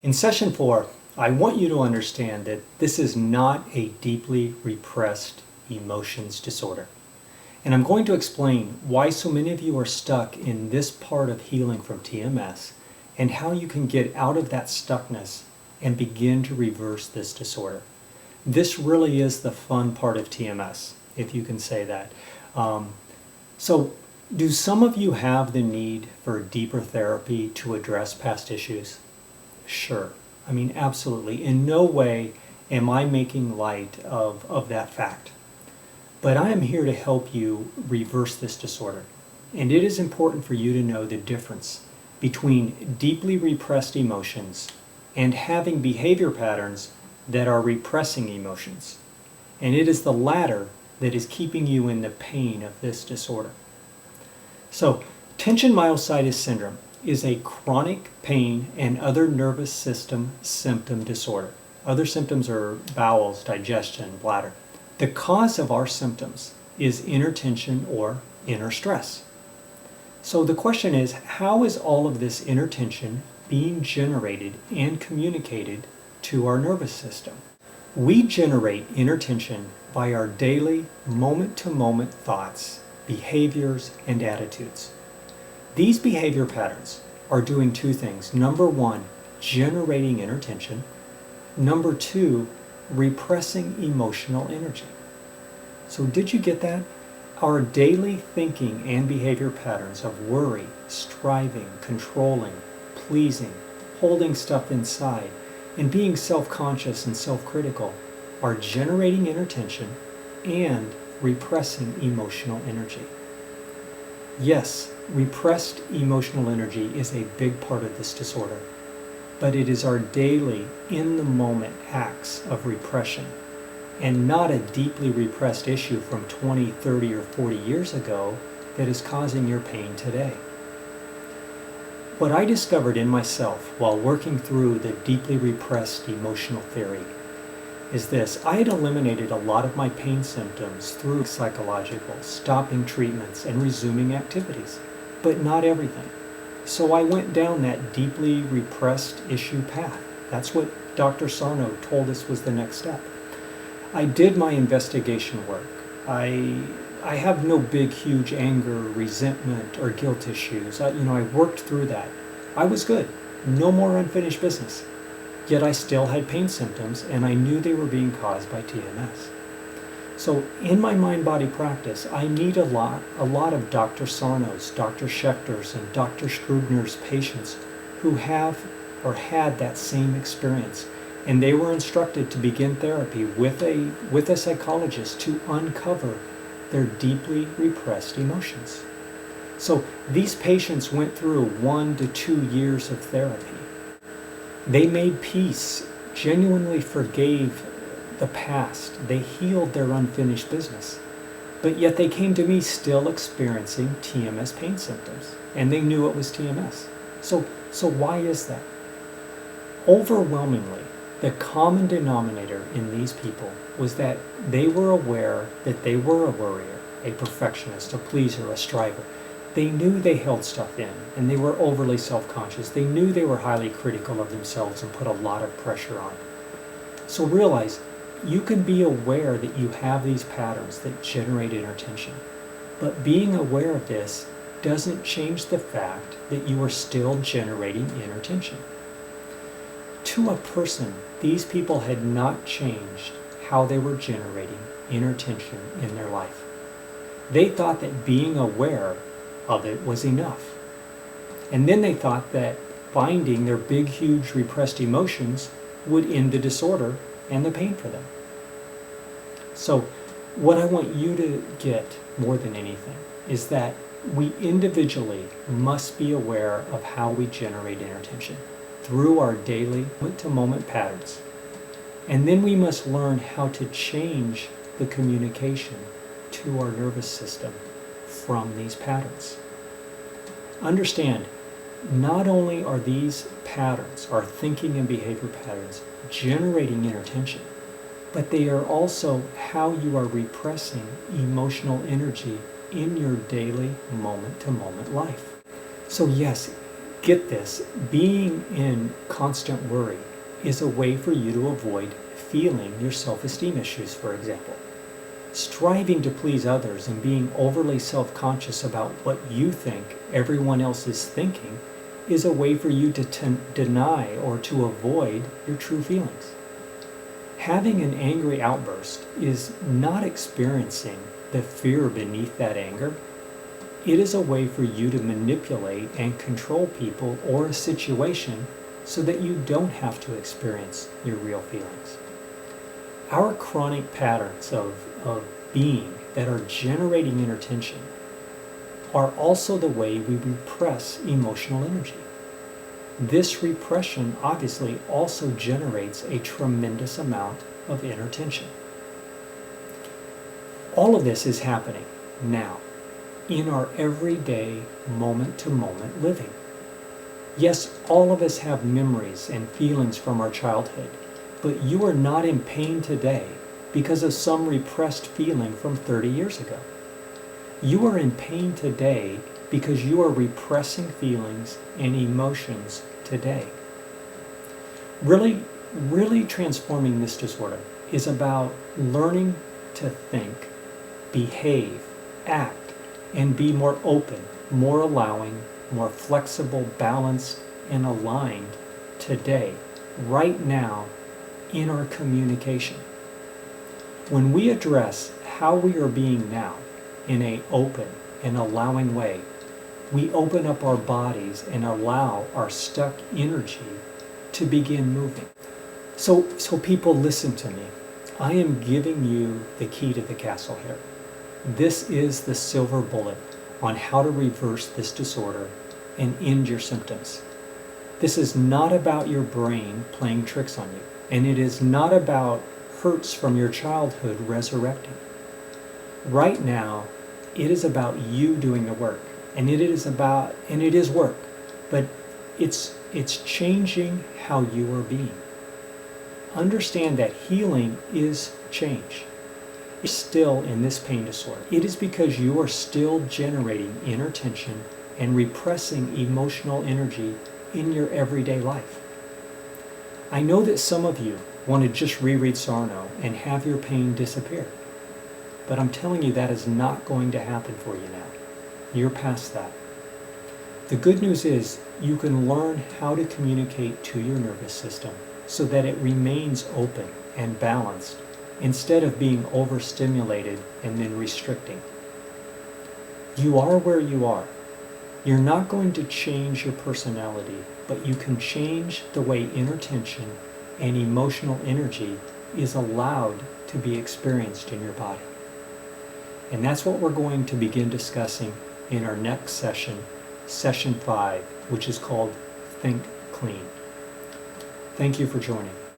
In session 4, I want you to understand that this is not a deeply repressed emotions disorder. And I'm going to explain why so many of you are stuck in this part of healing from TMS and how you can get out of that stuckness and begin to reverse this disorder. This really is the fun part of TMS, if you can say that. So, do some of you have the need for deeper therapy to address past issues? Sure. I mean, absolutely. In no way am I making light of that fact. But I am here to help you reverse this disorder. And it is important for you to know the difference between deeply repressed emotions and having behavior patterns that are repressing emotions. And it is the latter that is keeping you in the pain of this disorder. So, tension myositis syndrome is a chronic pain and other nervous system symptom disorder. Other symptoms are bowels, digestion, bladder. The cause of our symptoms is inner tension or inner stress. So the question is, how is all of this inner tension being generated and communicated to our nervous system? We generate inner tension by our daily, moment-to-moment thoughts, behaviors, and attitudes. These behavior patterns are doing two things. Number one, generating inner tension. Number two, repressing emotional energy. So did you get that? Our daily thinking and behavior patterns of worry, striving, controlling, pleasing, holding stuff inside, and being self-conscious and self-critical are generating inner tension and repressing emotional energy. Yes, repressed emotional energy is a big part of this disorder, but it is our daily, in-the-moment acts of repression, and not a deeply repressed issue from 20, 30, or 40 years ago that is causing your pain today. What I discovered in myself while working through the deeply repressed emotional theory is this. I had eliminated a lot of my pain symptoms through psychological, stopping treatments and resuming activities, but not everything. So I went down that deeply repressed issue path. That's what Dr. Sarno told us was the next step. I did my investigation work. I have no big, huge anger, resentment, or guilt issues. I worked through that. I was good. No more unfinished business. Yet I still had pain symptoms, and I knew they were being caused by TMS. So in my mind-body practice, I meet a lot of Dr. Sarno's, Dr. Schechter's, and Dr. Skrubner's patients who have or had that same experience. And they were instructed to begin therapy with a psychologist to uncover their deeply repressed emotions. So these patients went through 1 to 2 years of therapy. They made peace, genuinely forgave the past. They healed their unfinished business. But yet they came to me still experiencing TMS pain symptoms, and they knew it was TMS. So why is that? Overwhelmingly, the common denominator in these people was that they were aware that they were a worrier, a perfectionist, a pleaser, a striver. They knew they held stuff in, and they were overly self-conscious. They knew they were highly critical of themselves and put a lot of pressure on. So realize, you can be aware that you have these patterns that generate inner tension. But being aware of this doesn't change the fact that you are still generating inner tension. To a person, these people had not changed how they were generating inner tension in their life. They thought that being aware of it was enough. And then they thought that finding their big, huge repressed emotions would end the disorder and the pain for them. So what I want you to get more than anything is that we individually must be aware of how we generate inner tension through our daily moment-to-moment patterns. And then we must learn how to change the communication to our nervous system from these patterns. Understand, not only are these patterns, our thinking and behavior patterns, generating inner tension, but they are also how you are repressing emotional energy in your daily moment-to-moment life. So yes, Get this, being in constant worry is a way for you to avoid feeling your self-esteem issues, for example. Striving to please others and being overly self-conscious about what you think everyone else is thinking is a way for you to deny or to avoid your true feelings. Having an angry outburst is not experiencing the fear beneath that anger. It is a way for you to manipulate and control people or a situation so that you don't have to experience your real feelings. Our chronic patterns of being that are generating inner tension are also the way we repress emotional energy. This repression obviously also generates a tremendous amount of inner tension. All of this is happening now in our everyday moment-to-moment living. Yes, all of us have memories and feelings from our childhood, but you are not in pain today because of some repressed feeling from 30 years ago. You are in pain today because you are repressing feelings and emotions today. Really transforming this disorder is about learning to think, behave, act, and be more open, more allowing, more flexible, balanced, and aligned today, right now, in our communication. When we address how we are being now in an open and allowing way, we open up our bodies and allow our stuck energy to begin moving. So people, listen to me. I am giving you the key to the castle here. This is the silver bullet on how to reverse this disorder and end your symptoms. This is not about your brain playing tricks on you, and it is not about hurts from your childhood resurrecting. Right now, it is about you doing the work, and it is work, but it's changing how you are being. Understand that healing is change. You're still in this pain disorder. It is because you are still generating inner tension and repressing emotional energy in your everyday life. I know that some of you want to just reread Sarno and have your pain disappear, but I'm telling you that is not going to happen for you now. You're past that. The good news is you can learn how to communicate to your nervous system so that it remains open and balanced instead of being overstimulated and then restricting. You are where you are. You're not going to change your personality, but you can change the way inner tension and emotional energy is allowed to be experienced in your body. And that's what we're going to begin discussing in our next session, Session 5, which is called Think Clean. Thank you for joining.